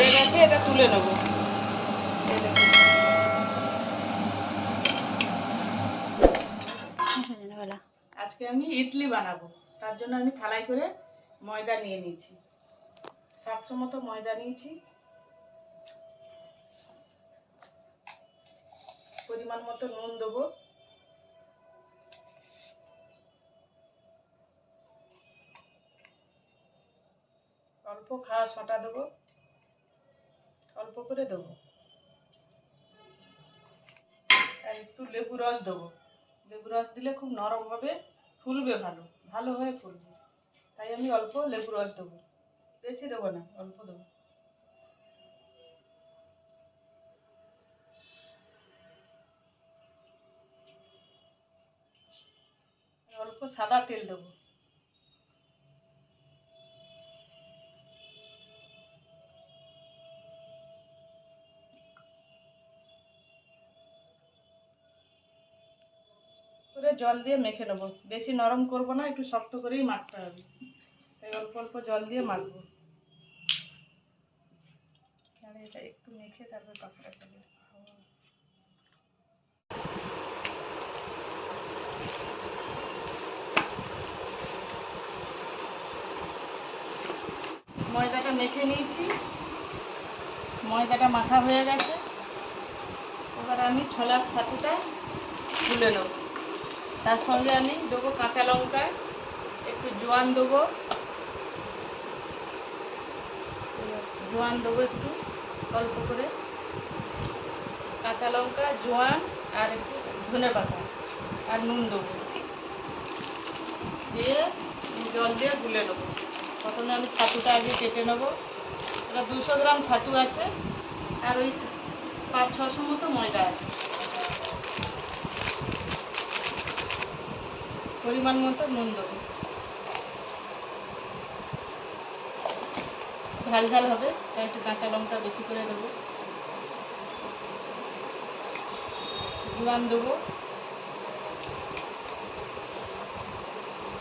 হয়ে গেছে, এটা তুলে নেব। আজকে আমি ইডলি বানাবো, তার জন্য আমি থালায় করে ময়দা নিয়ে নিয়েছি। 700 মতো ময়দা নিয়েছি। পরিমাণ মতো নুন দেবো, অল্প খাওয়া সোঁটা দেবো, অল্প করে দেবো, আর একটু লেবু রস দেবো। লেবু রস দিলে খুব নরম হবে, ফুলবে, ভালো হয়ে ফুলবে। তাই আমি অল্প লেবু রস দেবো, বেশি দেবো না, অল্প দেবো। অল্প সাদা তেল দেবো। করে জল দিয়ে মেখে নেবো, বেশি নরম করব না, একটু শক্ত করেই মাখতে হবে। তাই অল্প অল্প জল দিয়ে মাখবো। আর এটা একটু মেখে তারপর পাকড়া চালে ময়দাটা মেখে নিয়েছি। ময়দাটা মাখা হয়ে গেছে। এবার আমি ছোলার ছাতুটা তুলে নেব। তার সঙ্গে আমি দেবো কাঁচা লঙ্কা, একটু জোয়ান দেবো, একটু অল্প করে কাঁচা লঙ্কা, জোয়ান, আর একটু ধনে পাতা আর নুন দেবো, দিয়ে জল দিয়ে গুলে নেবো। প্রথমে আমি ছাতুটা আগে কেটে নেবো। এটা 200 গ্রাম ছাতু আছে, আর ওই 500-600 মতো ময়দা আছে। পরিমাণ মতো নুন দেবো, ঝাল ঝাল হবে তাই একটু কাঁচা লঙ্কা বেশি করে দেবো। জোয়ান দেবো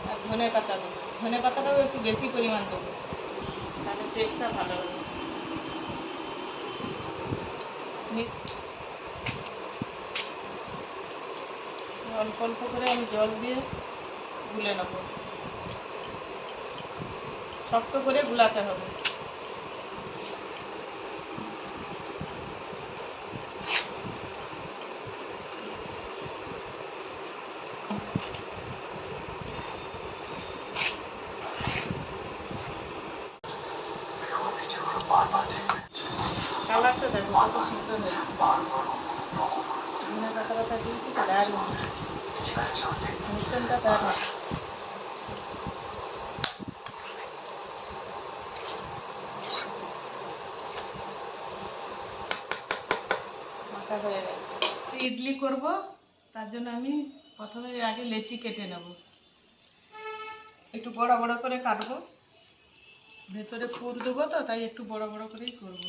আর ধনে পাতা দেবো। ধনে পাতাটাও একটু বেশি পরিমাণ দেবো, তাহলে টেস্টটা ভালো হবে। অল্প অল্প করে আমি জল দিয়ে গুলে নেব, শক্ত করে গুলাতে হবে। কালারটা দেখো কত সুন্দর হয়েছে। ধনে পাতা পাতা দিয়েছি, দারুণ মিশ্রণটা দারুণ। মাখা হয়ে গেছে। ইডলি করব, তার জন্য আমি প্রথমে আগে লেচি কেটে নেব। একটু বড় বড় করে কাটবো, ভেতরে পুর দেবো তো, তাই একটু বড় বড় করেই করবো।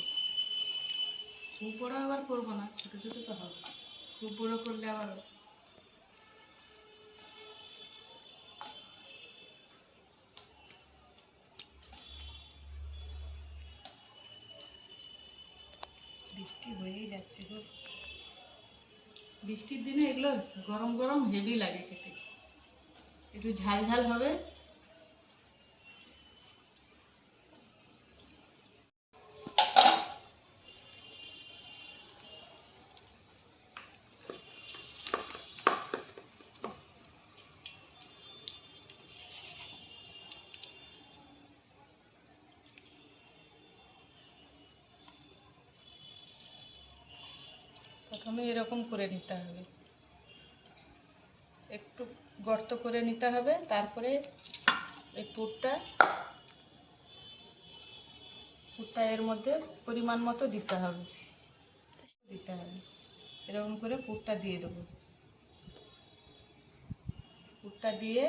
খুব বড় আবার করবো না, ছোট ছোট তো হবে। খুব বড় করলে আবার বৃষ্টি হয়েই যাচ্ছে গো। বৃষ্টির দিনে এগুলো গরম গরম হেভি লাগে খেতে, একটু ঝাল ঝাল হবে। প্রথমে এরকম করে নিতে হবে, একটু গর্ত করে নিতে হবে, তারপরে এই পুরটা এর মধ্যে পরিমাণ মতো দিতে হবে। এরকম করে পুরটা দিয়ে দেবো। পুরটা দিয়ে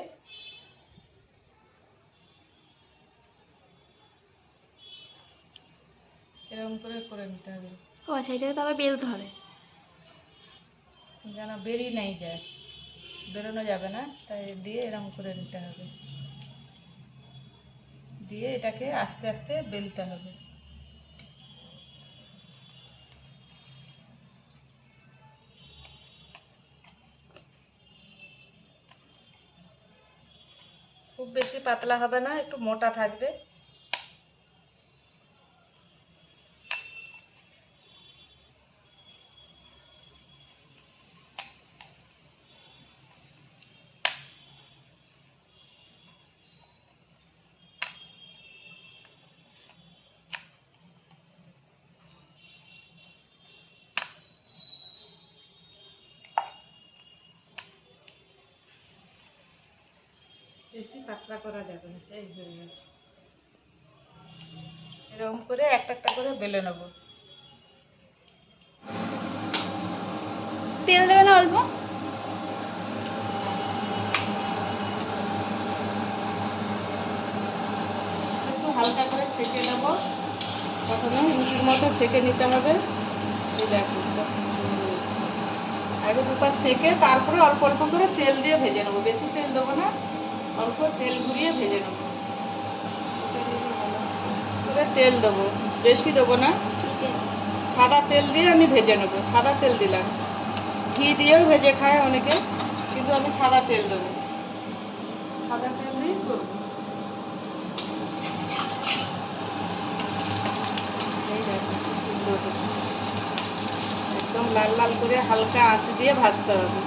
এরকম করে নিতে হবে। ও আচ্ছা, এটাকে তো আবার বেলতে হবে, যেন বেরিয়ে নাই যায়, বেরোনো যাবে না, তাই দিয়ে এরকম করে নিতে হবে। দিয়ে এটাকে আস্তে আস্তে বেলতে হবে। খুব বেশি পাতলা হবে না, একটু মোটা থাকবে। বেশি পাতলা করা যাবে না। এই হয়ে গেছে। এরকম করে একটা একটা করে বেলে নেব। তেল দেবে না অল্প? একটু হালকা করে সেঁকে নেব। প্রথমে রুটির মতো সেঁকে নিতে হবে। এই দেখো, আগে দুপাশ সেঁকে তারপরে অল্প অল্প করে তেল দিয়ে ভেজে নেবো। বেশি তেল দেবো না, অল্প তেল ঘুরিয়ে ভেজে নেবো। করে তেল দেবো, বেশি দেবো না। সাদা তেল দিয়ে আমি ভেজে নেবো। সাদা তেল দিলাম। ঘি দিয়েও ভেজে খায় অনেকে, কিন্তু আমি সাদা তেল দেবো। সাদা তেল দিয়েই করবো। এই দেখো কি সুন্দর হচ্ছে। একদম লাল লাল করে হালকা আঁচ দিয়ে ভাজতে হবে।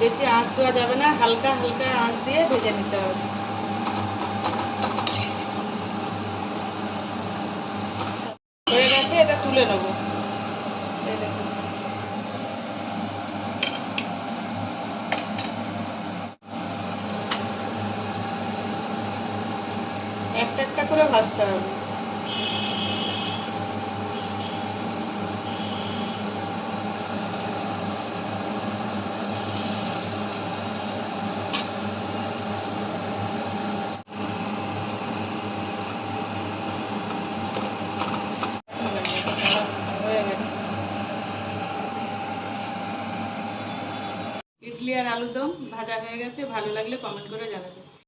বেশি আঁচ দেওয়া যাবে না, হালকা হালকা আঁচ দিয়ে ভেজে নিতে হবে। হয়ে গেছে, এটা তুলে নেবো। এই দেখো, একটা একটা করে ভাজতে হবে। হয়ে গেছে। ইডলি আর আলুদম ভাজা হয়ে গেছে। ভালো লাগলে কমেন্ট করে জানাবেন।